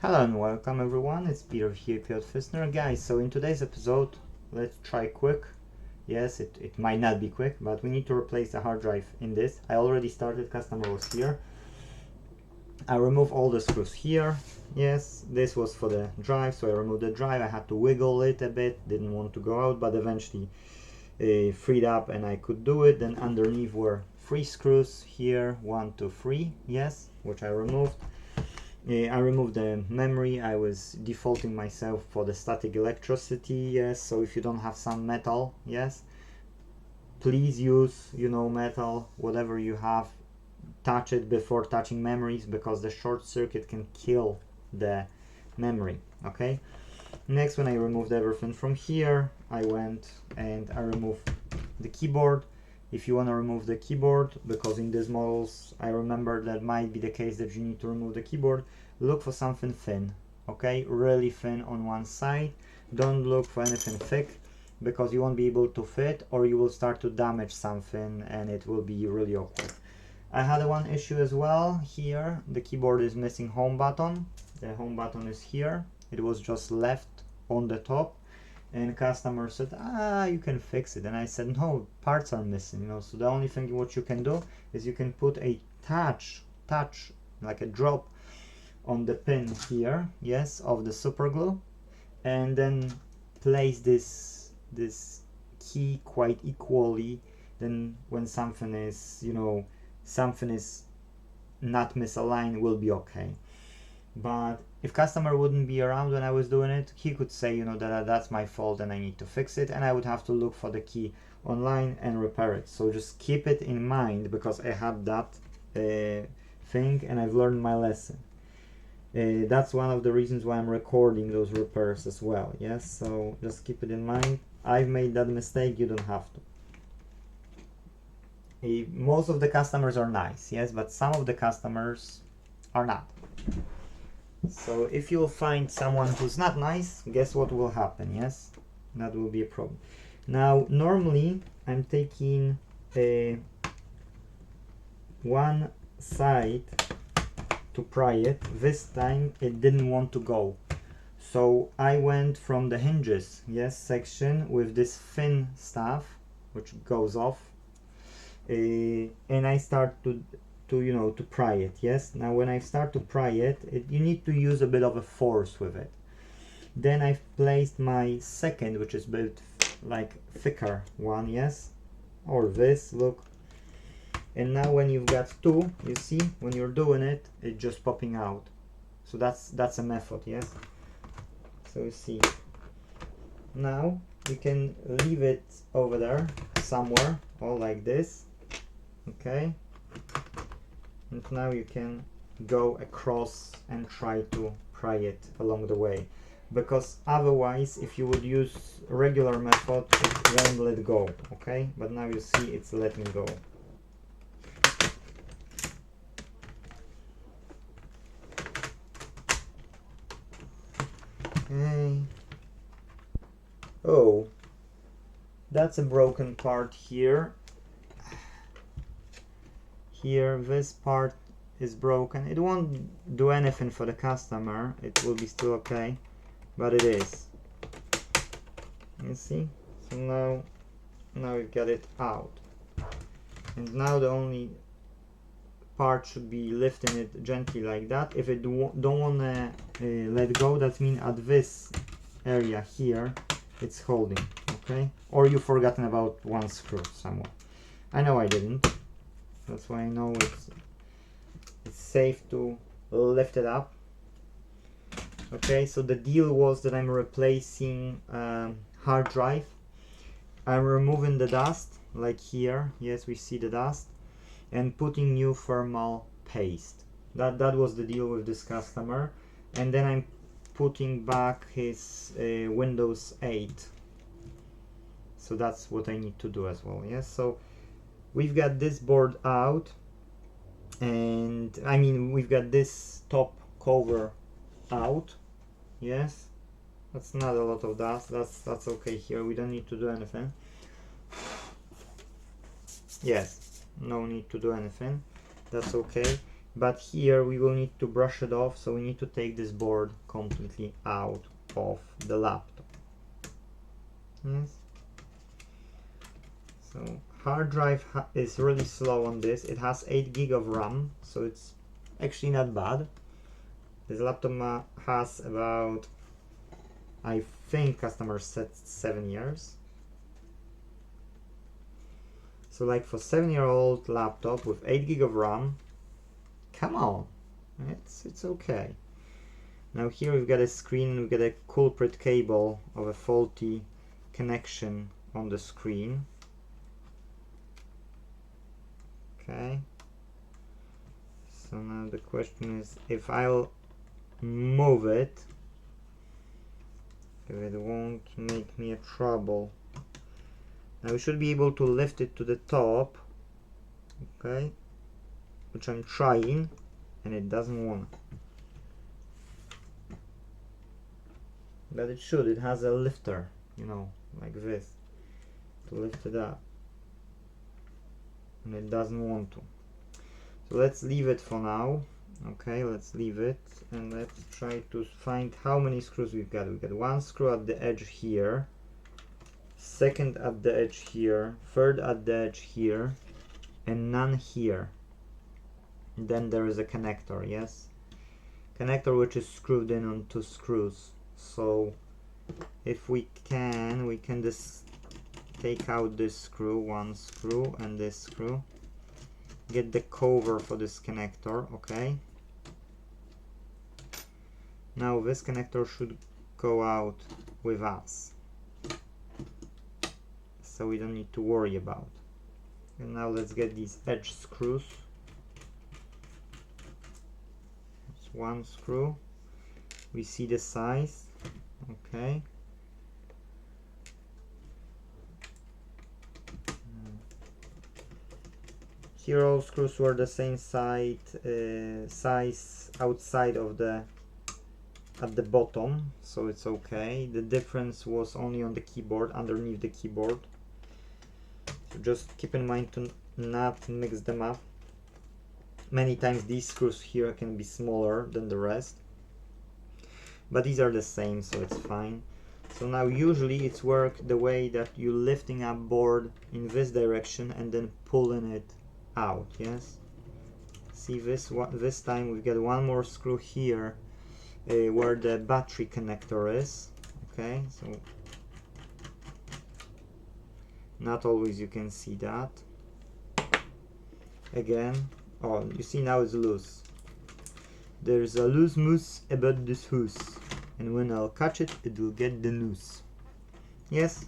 Hello and welcome everyone, it's Peter here, Piotr Fisner. Guys, so in today's episode, let's try quick. Yes, it might not be quick, but we need to replace the hard drive in this. I already started, customer was here. I removed all the screws here. Yes, this was for the drive, so I removed the drive. I had to wiggle it a bit, didn't want to go out, but eventually freed up and I could do it. Then underneath were 3 screws here, 1, 2, 3, yes, which I removed. I removed the memory. I was defaulting myself for the static electricity, yes, so if you don't have some metal, yes, please use, metal, whatever you have, touch it before touching memories, because the short circuit can kill the memory. Okay, next, when I removed everything from here, I went and I removed the keyboard. If you want to remove the keyboard, because in these models I remember that might be the case that you need to remove the keyboard, look for something thin, okay, really thin on one side. Don't look for anything thick, because you won't be able to fit, or you will start to damage something and it will be really awkward. I had one issue as well here. The keyboard is missing home button. The home button is here. It was just left on the top, and customer said, you can fix it. And I said, no, parts are missing, so the only thing what you can do is you can put a touch like a drop on the pin here, yes, of the super glue, and then place this key quite equally. Then when something is not misaligned, will be okay. But if customer wouldn't be around when I was doing it, he could say, that that's my fault and I need to fix it, and I would have to look for the key online and repair it. So just keep it in mind, because I had that thing and I've learned my lesson. That's one of the reasons why I'm recording those repairs as well. Yes, so just keep it in mind. I've made that mistake, you don't have to. Most of the customers are nice, yes, but some of the customers are not. So if you'll find someone who's not nice, guess what will happen, yes? That will be a problem. Now, normally, I'm taking one side to pry it. This time, it didn't want to go. So I went from the hinges, yes, section with this thin stuff, which goes off. And I start to pry it, yes. Now when I start to pry it, you need to use a bit of a force with it. Then I've placed my second, which is a bit like thicker one, yes, or this, look. And now when you've got two, you see, when you're doing it, it's just popping out. So that's a method, yes. So you see, now you can leave it over there somewhere, all like this, okay. And now you can go across and try to pry it along the way, because otherwise, if you would use a regular method, it won't let go, okay. But now you see it's letting go. Okay. Oh, that's a broken part here. Here, this part is broken. It won't do anything for the customer, it will be still okay, but it is. You see? So now we've got it out, and now the only part should be lifting it gently like that. If it don't wanna let go, that means at this area here it's holding, okay. Or you've forgotten about one screw somewhere. I know I didn't. That's why I know it's safe to lift it up. Okay, so the deal was that I'm replacing hard drive. I'm removing the dust, like here. Yes, we see the dust, and putting new thermal paste. That was the deal with this customer. And then I'm putting back his Windows 8. So that's what I need to do as well. Yes, so we've got this board out, and I mean we've got this top cover out. Yes, that's not a lot of dust. That's okay here. We don't need to do anything. Yes, no need to do anything. That's okay. but here we will need to brush it off, so we need to take this board completely out of the laptop. Yes. So hard drive is really slow on this. It has 8 gig of RAM, so it's actually not bad. This laptop has about, I think customer said 7 years. So like for 7-year-old laptop with 8 gig of RAM, come on, it's okay. Now here we've got a screen, we've got a culprit cable of a faulty connection on the screen. Okay. So now the question is, if I'll move it, if it won't make me a trouble. Now we should be able to lift it to the top, okay, which I'm trying, and it doesn't want. But it should, it has a lifter, you know, like this, to lift it up, and it doesn't want to. So let's leave it for now. Okay, let's leave it, and let's try to find how many screws we've got. We've got 1 screw at the edge here, 2nd at the edge here, 3rd at the edge here, and none here. And then there is a connector, yes? Connector which is screwed in on 2 screws. So if we can just take out this screw, 1 screw, and this screw. Get the cover for this connector, okay? Now this connector should go out with us, so we don't need to worry about. And now let's get these edge screws. It's 1 screw. We see the size, okay? Here all screws were the same size outside of at the bottom, so it's okay. The difference was only on the keyboard, underneath the keyboard. So just keep in mind to not mix them up. Many times these screws here can be smaller than the rest, but these are the same, so it's fine. So now usually it's worked the way that you're lifting up board in this direction and then pulling it out, yes? See this time we've got 1 more screw here where the battery connector is, okay? So not always you can see that. Again, oh, you see now it's loose. There's a loose moose about this hoose, and when I'll catch it, it will get the noose. Yes?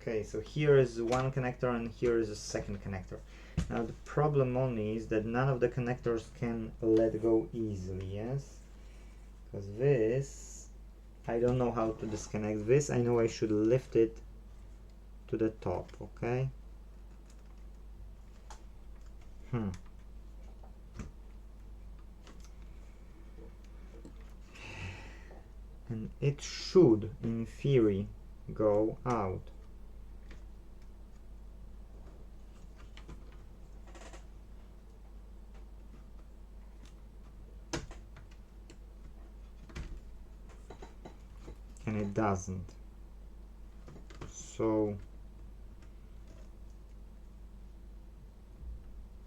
Okay, so here is 1 connector and here is a 2nd connector. Now the problem only is that none of the connectors can let go easily, yes? Because this, I don't know how to disconnect this. I know I should lift it to the top, okay? And it should, in theory, go out. And it doesn't. So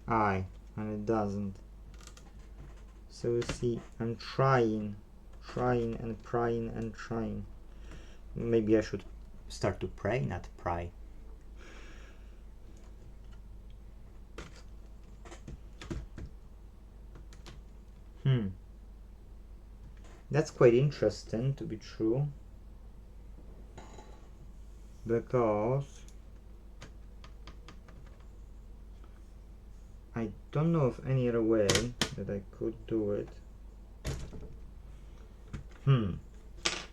and it doesn't. So you see, I'm trying and prying and trying. Maybe I should start to pray, not pry. That's quite interesting to be true, because I don't know of any other way that I could do it.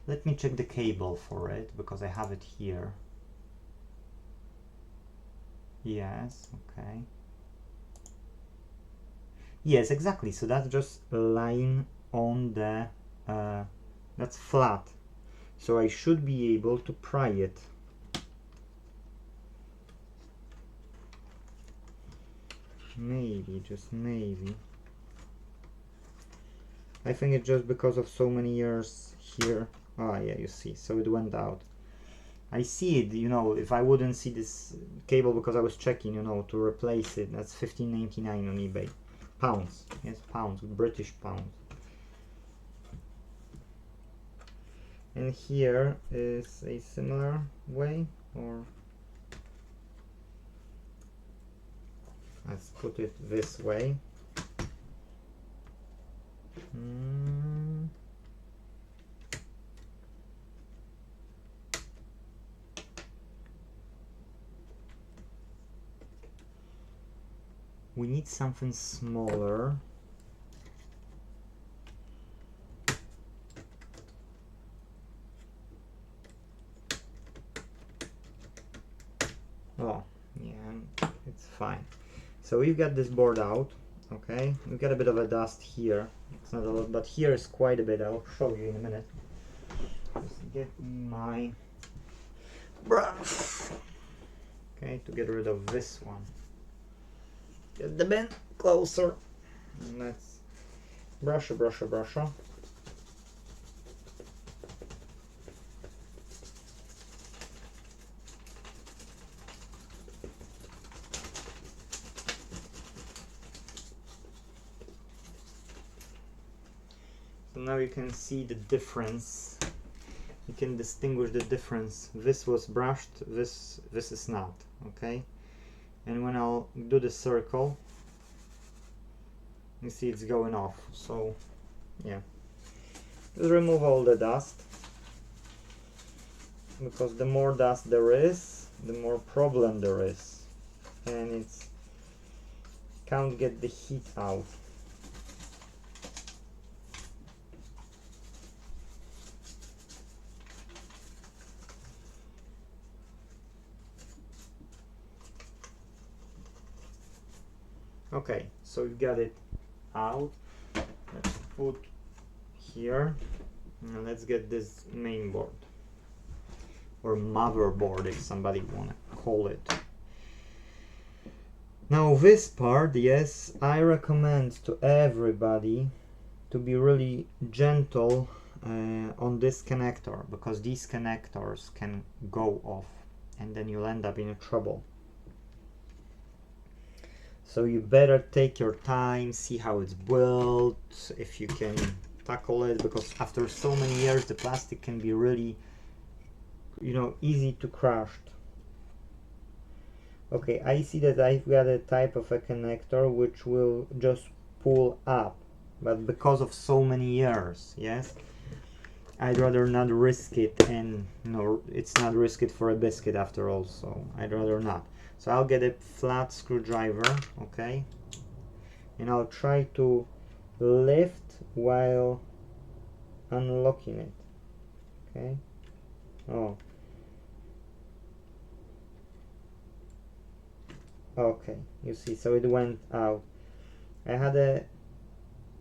Let me check the cable for it, because I have it here. Yes, okay. Yes, exactly. So that's just a line on the that's flat, so I should be able to pry it. maybe, just maybe, I think it's just because of so many years here. Ah, yeah, you see, so it went out. I see it, you know, if I wouldn't see this cable because I was checking, you know, to replace it, that's $15.99 on eBay. Pounds, yes, pounds, British pounds. And here is a similar way, or let's put it this way. We need something smaller. Oh, yeah, it's fine. So we've got this board out, okay? We've got a bit of a dust here. It's not a lot, but here is quite a bit. I'll show you in a minute. Just get my brush. Okay, to get rid of this one. Get the bin closer. And let's brush. So now you can see the difference. You can distinguish the difference. This was brushed, this is not, okay? And when I'll do the circle, you see it's going off. So yeah, just remove all the dust, because the more dust there is, the more problem there is, and it's can't get the heat out. Okay, so you got it out. Let's put here, and let's get this main board, or motherboard if somebody wanna call it. Now this part, yes, I recommend to everybody to be really gentle on this connector, because these connectors can go off and then you'll end up in trouble. So you better take your time, see how it's built, if you can tackle it, because after so many years the plastic can be really, you know, easy to crush. Okay, I see that I've got a type of a connector which will just pull up, but because of so many years, yes, I'd rather not risk it, and you know, it's not risk it for a biscuit after all, so I'd rather not. So I'll get a flat screwdriver, okay, and I'll try to lift while unlocking it, okay. Oh, okay, you see, so it went out. I had a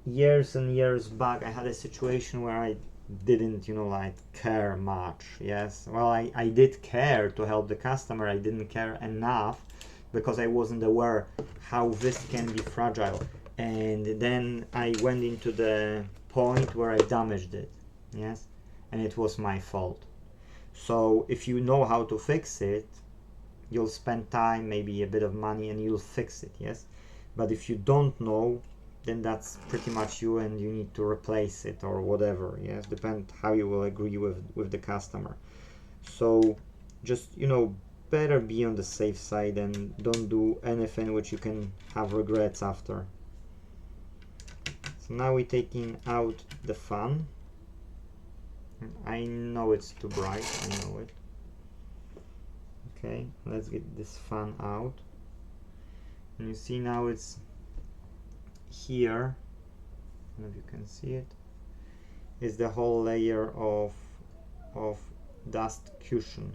years and years back, I had a situation where I didn't, you know, like care much. Yes, well, I did care to help the customer. I didn't care enough because I wasn't aware how this can be fragile, and then I went into the point where I damaged it. Yes, and it was my fault. So if you know how to fix it, you'll spend time, maybe a bit of money, and you'll fix it. Yes, but if you don't know, then that's pretty much you, and you need to replace it or whatever. Yes, depend how you will agree with the customer. So just, you know, better be on the safe side and don't do anything which you can have regrets after. So now we're taking out the fan. I know it's too bright, I know it. Okay, let's get this fan out. And you see now it's here, I don't know if you can see it, is the whole layer of dust cushion.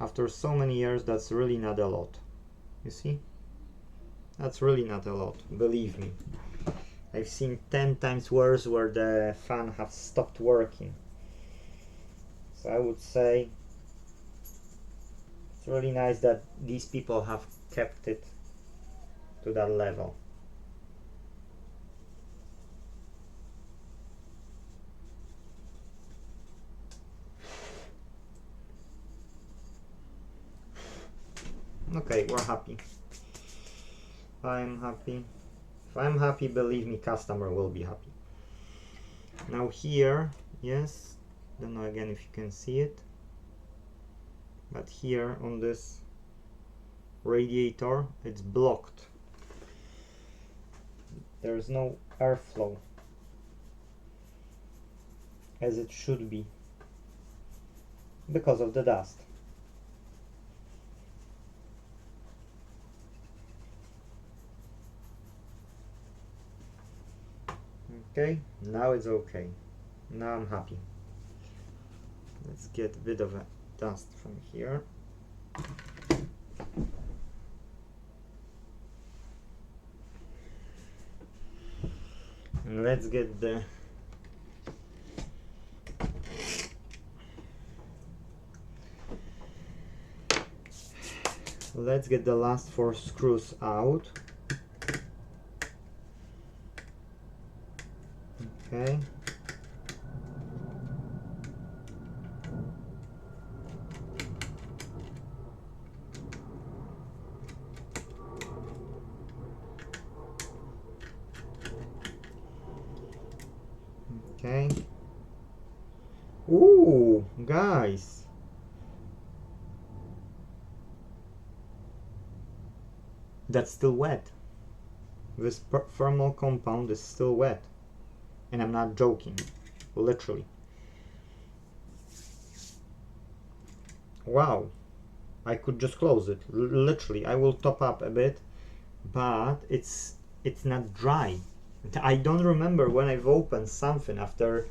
After so many years, that's really not a lot. You see? That's really not a lot, believe me. I've seen 10 times worse where the fan has stopped working. So I would say it's really nice that these people have kept it to that level. Okay, we're happy. I'm happy. If I'm happy, believe me, customer will be happy. Now here, yes, don't know again if you can see it, but here on this radiator, it's blocked. There's no airflow, as it should be, because of the dust. Okay, now it's okay. Now I'm happy. Let's get a bit of a dust from here. And let's get the last 4 screws out. Okay. Okay. Ooh, guys. That's still wet. This thermal compound is still wet. And I'm not joking, literally. Wow, I could just close it. Literally, I will top up a bit, but it's not dry. I don't remember when I've opened something after,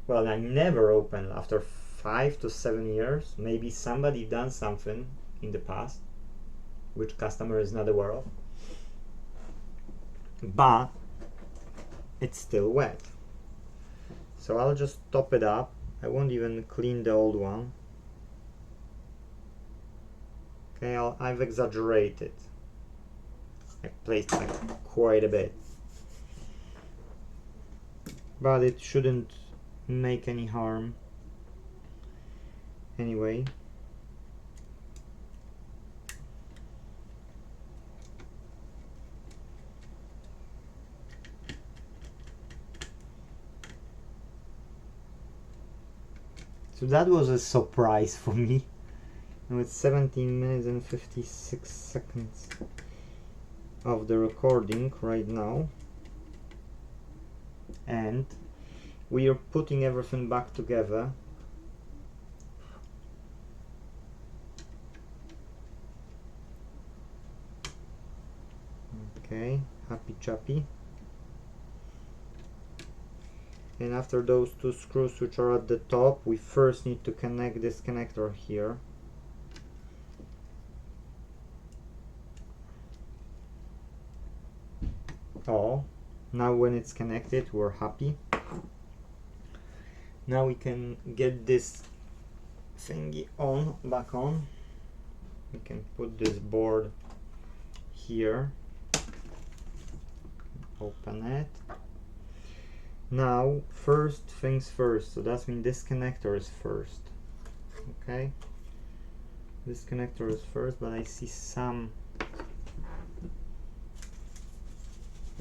well, I never opened after 5 to 7 years. Maybe somebody done something in the past, which customer is not aware of. But it's still wet. So I'll just top it up. I won't even clean the old one. Okay, I've exaggerated. I placed like quite a bit. But it shouldn't make any harm. Anyway. So that was a surprise for me. Now it's 17 minutes and 56 seconds of the recording right now. And we are putting everything back together. Okay, happy chappy. And after those 2 screws which are at the top, we first need to connect this connector here. Oh, now when it's connected, we're happy. Now we can get this thingy on, back on. We can put this board here. Open it. Now, first things first, so that means this connector is first. Okay, this connector is first, but I see some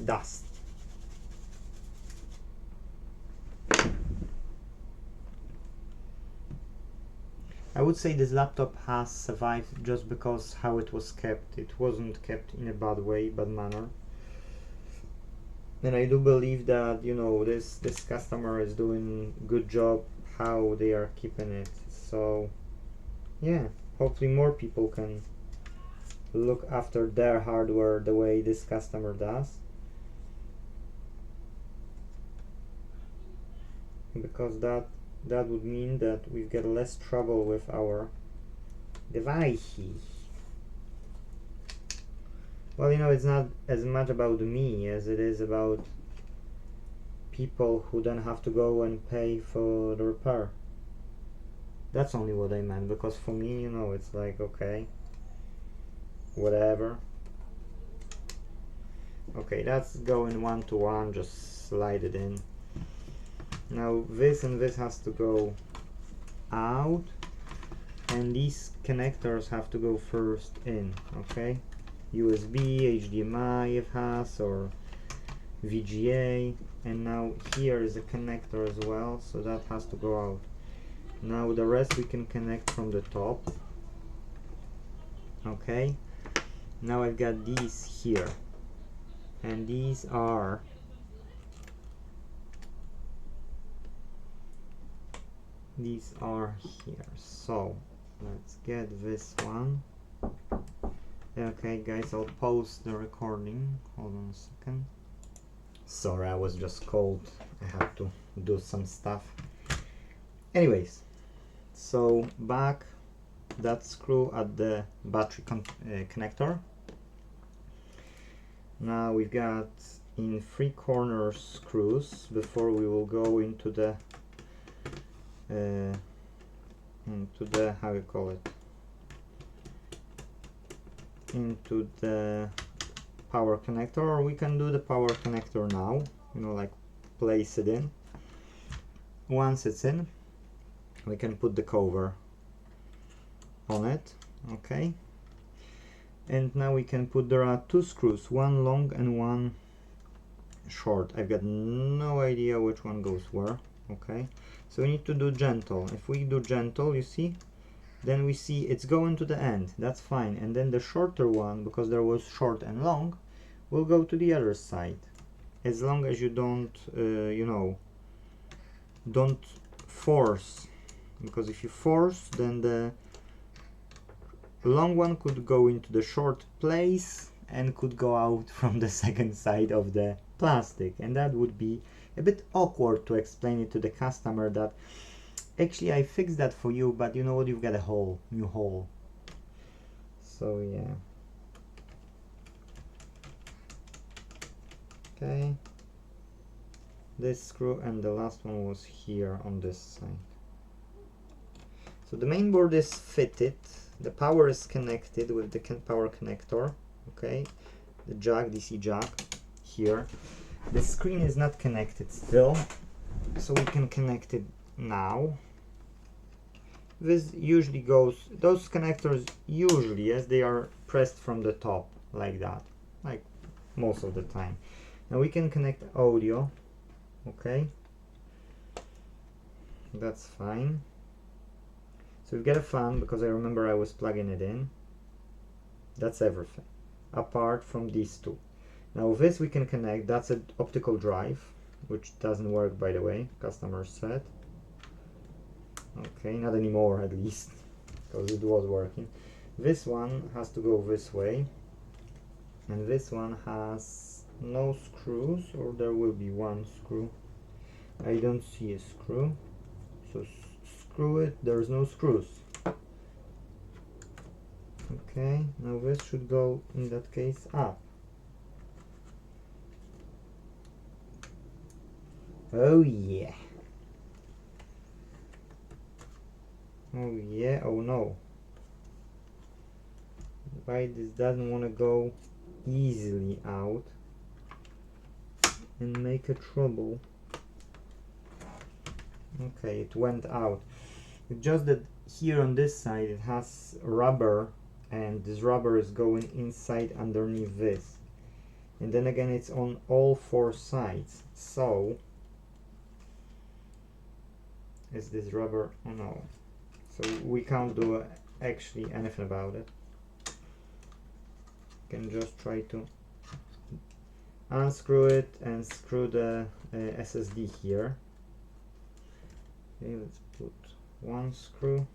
dust. I would say this laptop has survived just because how it was kept. It wasn't kept in a bad way, bad manner. And I do believe that, you know, this customer is doing good job how they are keeping it. So yeah, hopefully more people can look after their hardware the way this customer does, because that would mean that we get less trouble with our devices. Well, you know, it's not as much about me as it is about people who don't have to go and pay for the repair. That's only what I meant, because for me, you know, it's like, okay, whatever. Okay, that's going 1 to 1, just slide it in. Now this and this has to go out, and these connectors have to go first in, okay? USB, HDMI if has, or VGA, and now here is a connector as well, so that has to go out. Now the rest we can connect from the top. Okay, now I've got these here, and these are here. So let's get this one. Okay guys, I'll pause the recording. Hold on a second. Sorry, I was just cold. I had to do some stuff. Anyways, so back that screw at the battery connector. Now we've got in 3 corner screws before we will go into the how you call it, into the power connector, or we can do the power connector now, you know, like place it in. Once it's in, we can put the cover on it. Okay, and now we can put, there are 2 screws, one long and one short. I've got no idea which one goes where. Okay, so we need to do gentle. If we do gentle, you see, then we see it's going to the end. That's fine. And then the shorter one, because there was short and long, will go to the other side, as long as you don't you know, don't force, because if you force, then the long one could go into the short place and could go out from the second side of the plastic, and that would be a bit awkward to explain it to the customer that actually I fixed that for you, but you know what, you've got a hole, new hole. So yeah. Okay, this screw, and the last one was here on this side. So the main board is fitted, the power is connected with the power connector. Okay, the jack, DC jack here. The screen is not connected still, so we can connect it now. This usually goes, those connectors usually, yes, they are pressed from the top like that, like most of the time. Now we can connect audio. Okay, that's fine. So we've got a fan, because I remember I was plugging it in. That's everything apart from these 2. Now this we can connect, that's an optical drive, which doesn't work, by the way, customer said. Okay, not anymore at least, because it was working. This one has to go this way, and this one has no screws, or there will be one screw. I don't see a screw, so screw it, there's no screws. Okay, now this should go in that case up. Oh yeah. Oh yeah, oh no. Why this doesn't want to go easily out and make a trouble. Okay, it went out. It's just that here on this side it has rubber, and this rubber is going inside underneath this. And then again, it's on all 4 sides. So is this rubber? Oh no. So we can't do actually anything about it. You can just try to unscrew it and screw the SSD here. Okay, let's put 1 screw.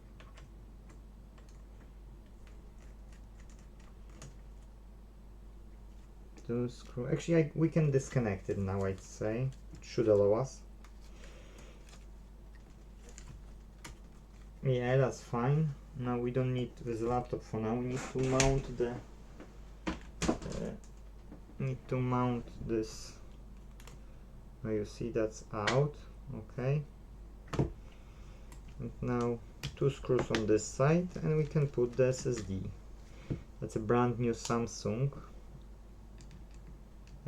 To screw. Actually, we can disconnect it now, I'd say. It should allow us. Yeah, that's fine. Now we don't need this laptop for now. We need to mount the this. Now you see that's out. Okay. And now 2 screws on this side, and we can put the SSD. That's a brand new Samsung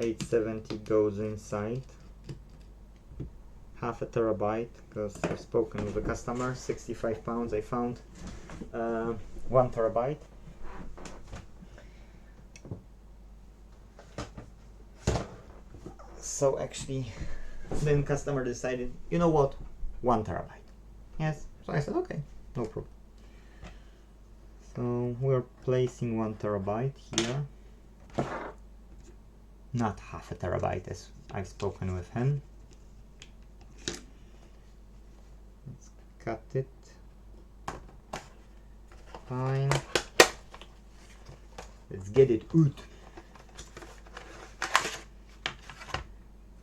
870 goes inside. Half a terabyte, because I've spoken with the customer. 65 pounds. I found 1 terabyte. So actually, then customer decided, you know what, 1 terabyte. Yes. So I said, okay, no problem. So we're placing 1 terabyte here. Not half a terabyte, as I've spoken with him. Let's cut it. Fine. Let's get it out.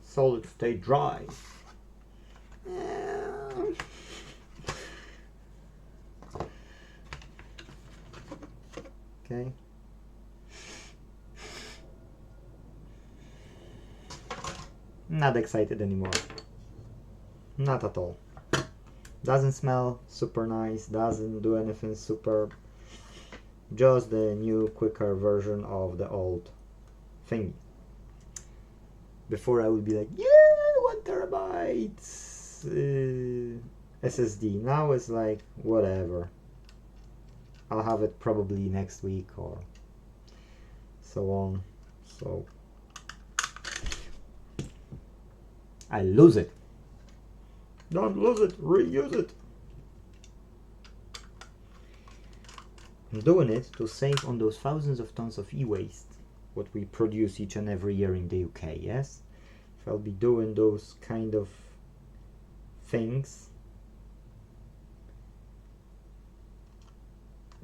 Solid state drive. Okay. Not excited anymore. Not at all. Doesn't smell super nice, doesn't do anything super. Just the new, quicker version of the old thingy. Before I would be like, yeah, 1 terabyte SSD. Now it's like, whatever. I'll have it probably next week or so on. So I lose it. Don't lose it, reuse it. I'm doing it to save on those thousands of tons of e-waste what we produce each and every year in the UK, yes? If I'll be doing those kind of things,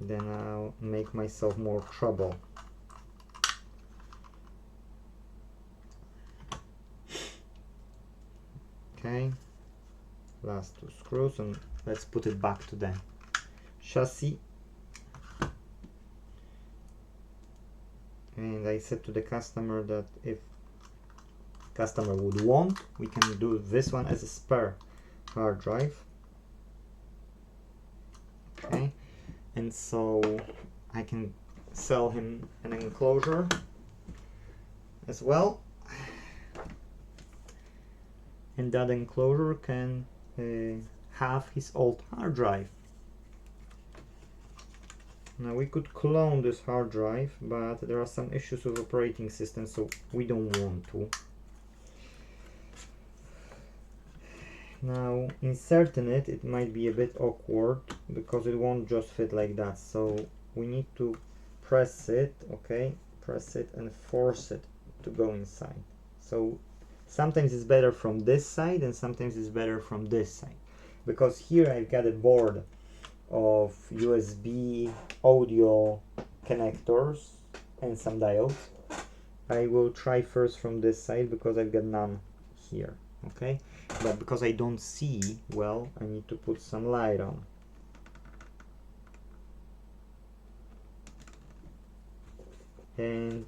then I'll make myself more trouble. Okay, last 2 screws, and let's put it back to the chassis. And I said to the customer that if customer would want, we can do this one as a spare hard drive. Okay, and so I can sell him an enclosure as well, and that enclosure can have his old hard drive. Now we could clone this hard drive, but there are some issues with operating system, so we don't want to. Now inserting it, it might be a bit awkward because it won't just fit like that, so we need to press it, okay, press it and force it to go inside. So sometimes it's better from this side and sometimes it's better from this side, because here I've got a board of USB audio connectors and some diodes. I will try first from this side because I've got none here, okay? But because I don't see well, I need to put some light on. And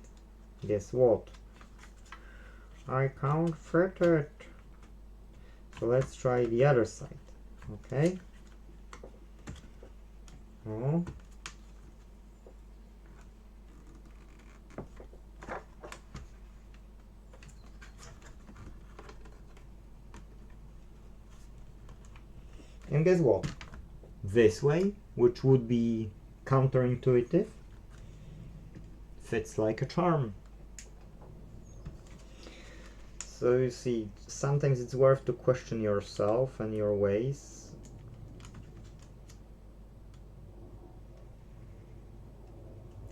guess what? I can't fit it. So let's try the other side, okay? Oh. And guess what? This way, which would be counterintuitive, fits like a charm. So you see, sometimes it's worth to question yourself and your ways.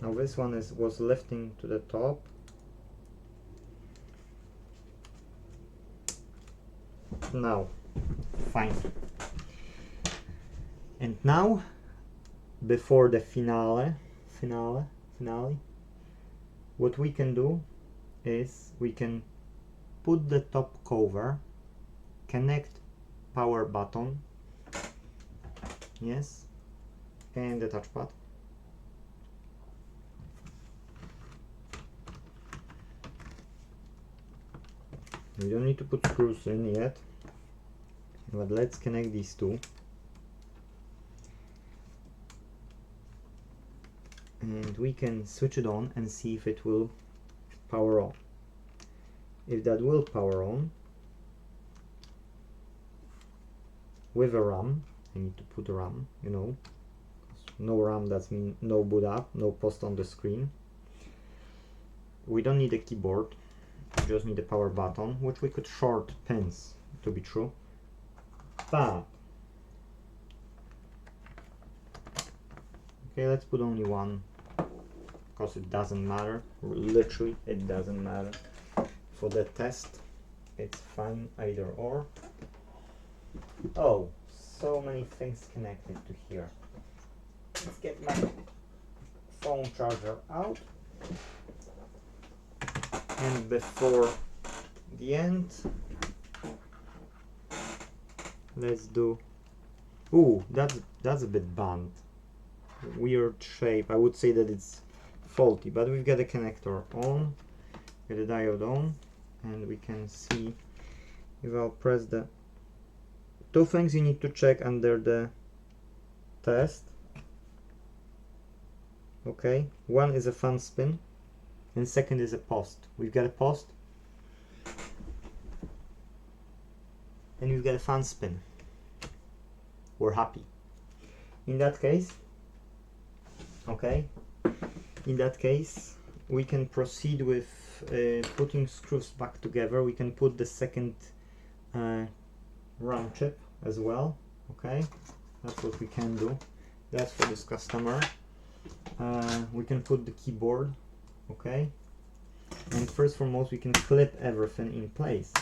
Now this one was lifting to the top. Now, fine. And now, before the finale, what we can do is we can put the top cover, connect power button, yes, and the touchpad. We don't need to put screws in yet, but let's connect these two. And we can switch it on and see if it will power on. if that will power on with a RAM. I need to put a RAM, you know. No RAM, that means no boot up, no post on the screen. We don't need a keyboard, we just need a power button, which we could short pins to be true. But okay, let's put only one, because it doesn't matter. Literally, it doesn't matter. For the test, it's fine either or. Oh, so many things connected to here. Let's get my phone charger out. And before the end, let's do... Ooh, that's a bit bent. Weird shape. I would say that it's faulty, but we've got a connector on, get a diode on, and we can see if I'll press the... Two things you need to check under the test. Okay, one is a fan spin, and second is a post. We've got a post, and we've got a fan spin. We're happy. In that case, okay, in that case, we can proceed with putting screws back together. We can put the second RAM chip as well. Okay, that's what we can do. That's for this customer. We can put the keyboard. Okay, and first foremost, we can clip everything in place.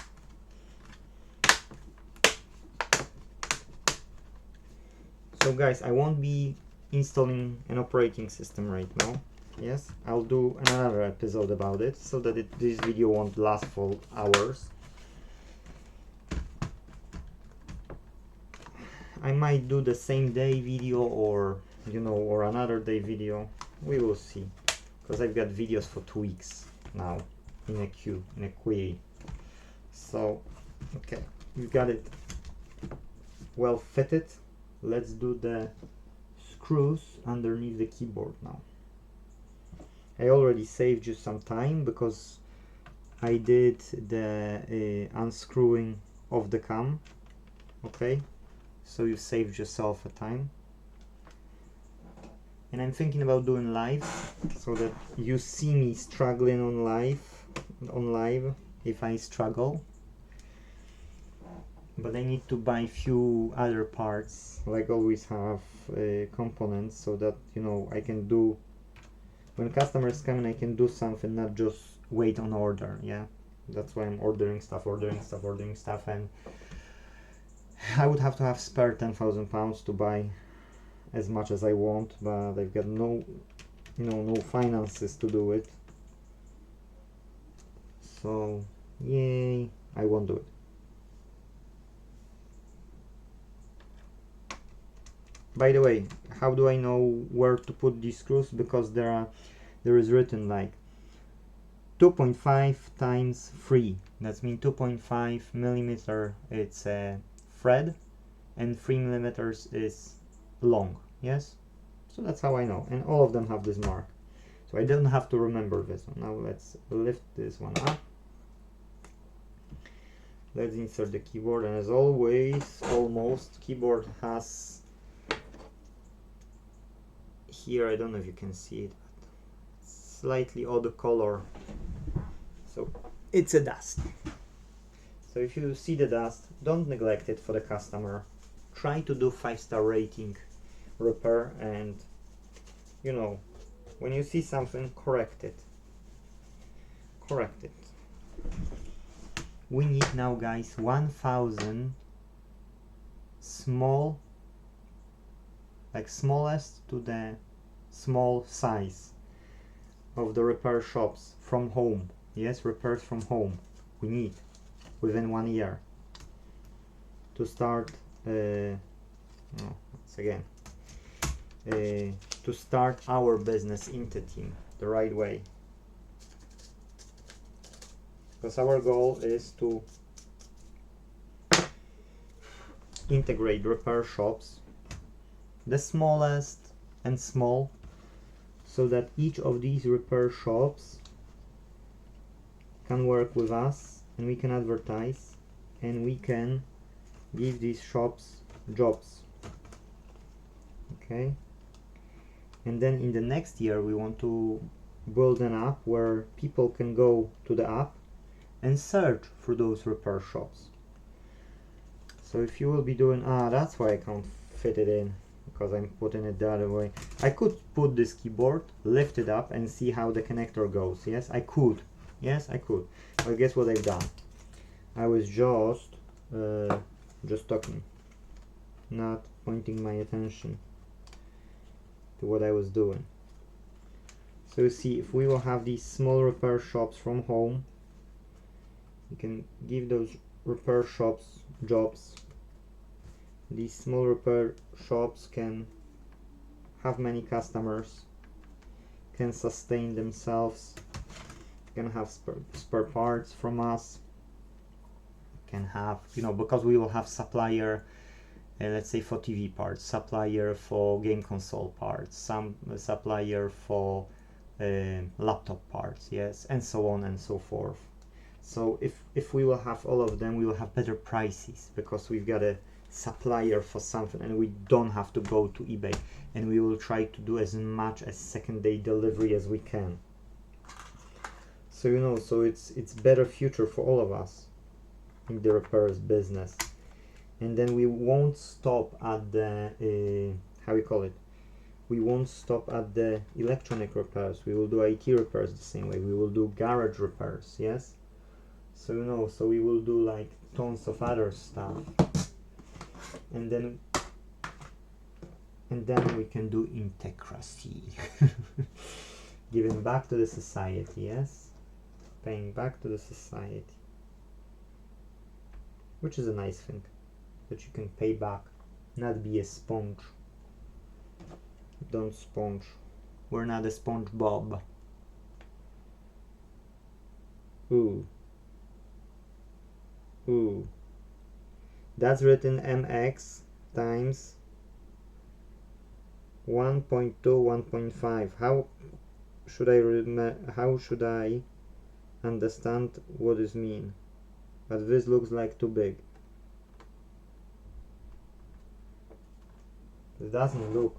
So guys, I won't be installing an operating system right now. Yes, I'll do another episode about it, so that this video won't last for hours. I might do the same day video, or you know, or another day video. We will see, because I've got videos for 2 weeks now in a queue, in a query. So okay, we got it well fitted. Let's do the screws underneath the keyboard now. I already saved you some time because I did the unscrewing of the cam. Okay, so you saved yourself a time. And I'm thinking about doing live, so that you see me struggling on live if I struggle. But I need to buy few other parts, like always have components, so that, you know, I can do, when customers come in, I can do something, not just wait on order. Yeah, that's why I'm ordering stuff, and I would have to have spare £10,000 to buy as much as I want, but I've got no, you know, no finances to do it. So yay, I won't do it. By the way, how do I know where to put these screws? Because there is written like 2.5 times 3. That means 2.5 millimeter. It's a thread, and 3 millimeters is long. Yes, so that's how I know. And all of them have this mark, so I don't have to remember this one. Now let's lift this one up. Let's insert the keyboard, and as always, almost, keyboard has here, I don't know if you can see it, but slightly odd color, so it's a dust. So if you see the dust, don't neglect it for the customer. Try to do 5-star rating repair, and you know, when you see something, correct it. We need now, guys, 1000 small, like smallest to the small size of the repair shops from home. Yes, repairs from home we need within 1 year to start to start our business Inte.Team the right way, because our goal is to integrate repair shops, the smallest and small, so that each of these repair shops can work with us, and we can advertise, and we can give these shops jobs. Okay, and then in the next year we want to build an app where people can go to the app and search for those repair shops. So if you will be doing, that's why I can't fit it in, because I'm putting it the other way. I could put this keyboard, lift it up, and see how the connector goes. Yes, I could. Yes, I could. But guess what I've done? I was just talking, not pointing my attention to what I was doing. So you see, if we will have these small repair shops from home, you can give those repair shops jobs. These small repair shops can have many customers, can sustain themselves, can have spare parts from us, can have, because we will have supplier, let's say for TV parts, supplier for game console parts, some supplier for laptop parts, yes, and so on and so forth. So if we will have all of them, we will have better prices, because we've got a supplier for something, and we don't have to go to eBay, and we will try to do as much as second-day delivery as we can. So so it's better future for all of us in the repairs business. And then we won't stop at the how we call it, we won't stop at the electronic repairs. We will do IT repairs the same way. We will do garage repairs, yes. So so we will do like tons of other stuff, and then we can do Intecracy. Giving back to the society, yes, paying back to the society, which is a nice thing, that you can pay back, not be a sponge. Don't sponge. We're not a SpongeBob. Ooh. That's written MX times 1.2, 1.5. How should I understand what this means? But this looks like too big. It doesn't look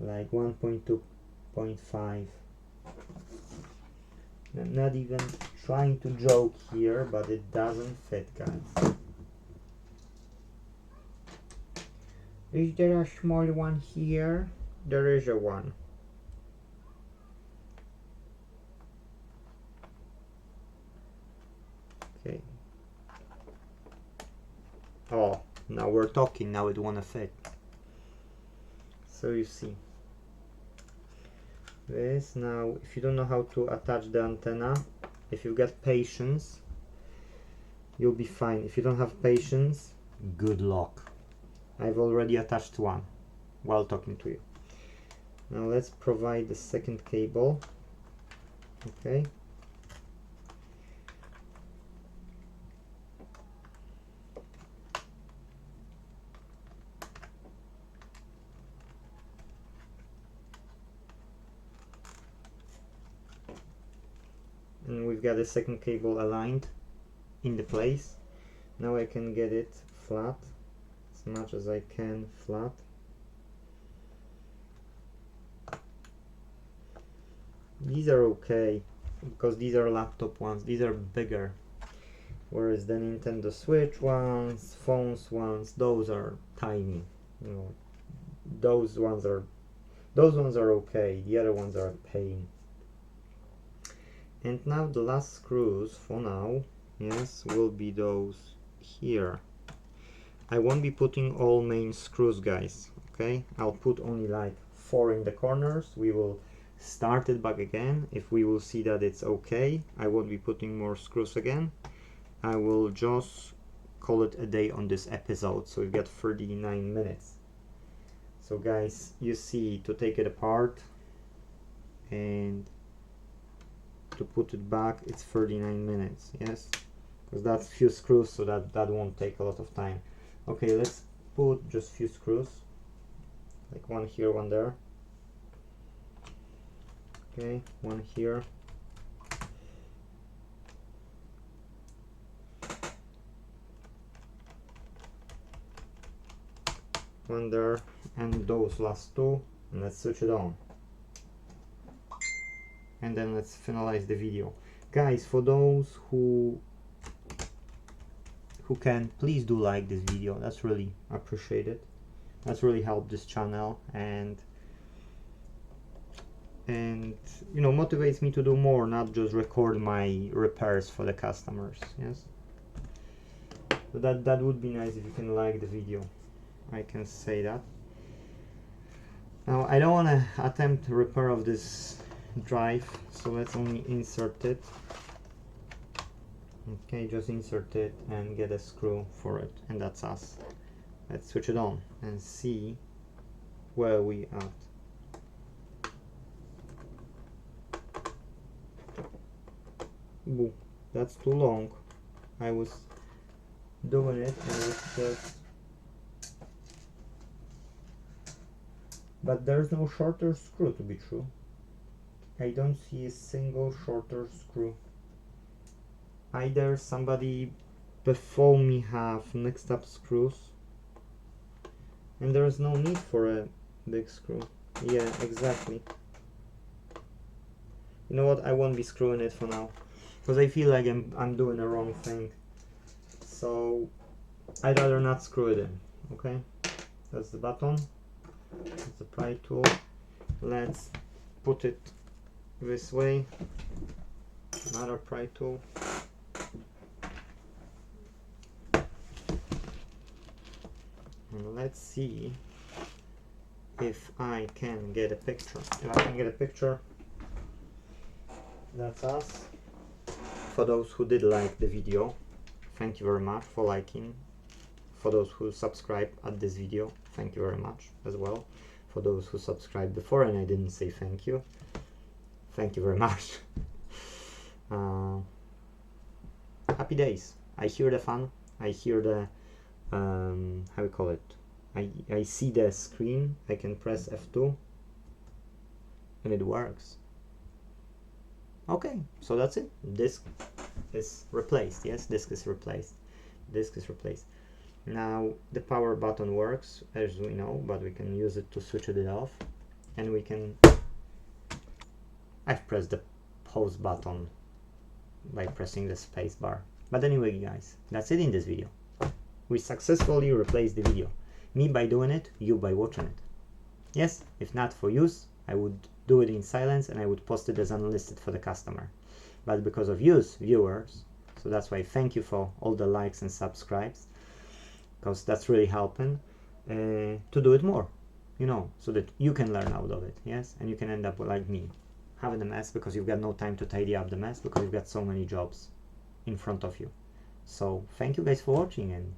like 1.2.5. I'm not even trying to joke here, but it doesn't fit, guys. Is there a small one here? There is a one. Okay. Oh, now we're talking, now it wanna fit. So you see this. Now if you don't know how to attach the antenna, if you've got patience, you'll be fine. If you don't have patience, good luck. I've already attached one while talking to you. Now let's provide the second cable. Okay. And we've got the second cable aligned in the place. Now I can get it flat, as much as I can flat. These are okay, because these are laptop ones, these are bigger. Whereas the Nintendo Switch ones, phones ones, those are tiny. Those ones are okay, the other ones are a pain. And now the last screws for now, yes, will be those here. I won't be putting all main screws, guys, okay? I'll put only like 4 in the corners. We will start it back again. If we will see that it's okay, I won't be putting more screws again. I will just call it a day on this episode. So we've got 39 minutes. So guys, you see, to take it apart and to put it back, it's 39 minutes, yes, because that's few screws, so that won't take a lot of time. Okay, let's put just few screws, like one here, one there. Okay, one here, one there, and those last two, and let's switch it on. And then let's finalize the video. Guys, for those who can, please do like this video. That's really appreciated. That's really helped this channel, and you know, motivates me to do more, not just record my repairs for the customers. Yes, so that would be nice if you can like the video. I can say that. Now I don't want to attempt repair of this drive, so let's only insert it. Okay, just insert it and get a screw for it, and that's us. Let's switch it on and see where we at. Ooh, that's too long. I was doing it and it's just, but there's no shorter screw, to be true. I don't see a single shorter screw. Either somebody before me have mixed up screws, and there's no need for a big screw. Yeah, exactly. You know what, I won't be screwing it for now, because I feel like I'm doing the wrong thing. So I'd rather not screw it in. Okay, that's the button, that's the pry tool. Let's put it this way. Another pry tool. And let's see if I can get a picture. If I can get a picture, that's us. For those who did like the video, thank you very much for liking. For those who subscribe at this video, thank you very much as well. For those who subscribed before and I didn't say thank you very much. Happy days. I hear the fun. I hear the how we call it, I see the screen. I can press F2 and it works. Okay, so that's it. Disk is replaced. Yes, disk is replaced. Disk is replaced. Now the power button works, as we know, but we can use it to switch it off, and we can, I've pressed the pause button by pressing the space bar. But anyway guys, that's it in this video. We successfully replaced the video. Me by doing it, you by watching it. Yes, if not for use, I would do it in silence and I would post it as unlisted for the customer. But because of you, viewers, so that's why thank you for all the likes and subscribes, because that's really helping to do it more, you know, so that you can learn out of it. Yes, and you can end up like me, having a mess because you've got no time to tidy up the mess because you've got so many jobs in front of you. So thank you guys for watching, and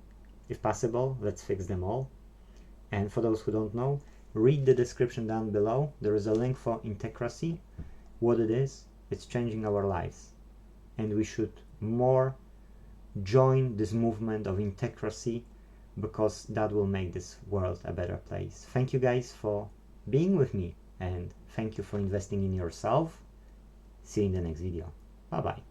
if possible, let's fix them all. And for those who don't know, read the description down below. There is a link for Intecracy. What it is, it's changing our lives, and we should more join this movement of Intecracy, because that will make this world a better place. Thank you guys for being with me, and thank you for investing in yourself. See you in the next video. Bye bye.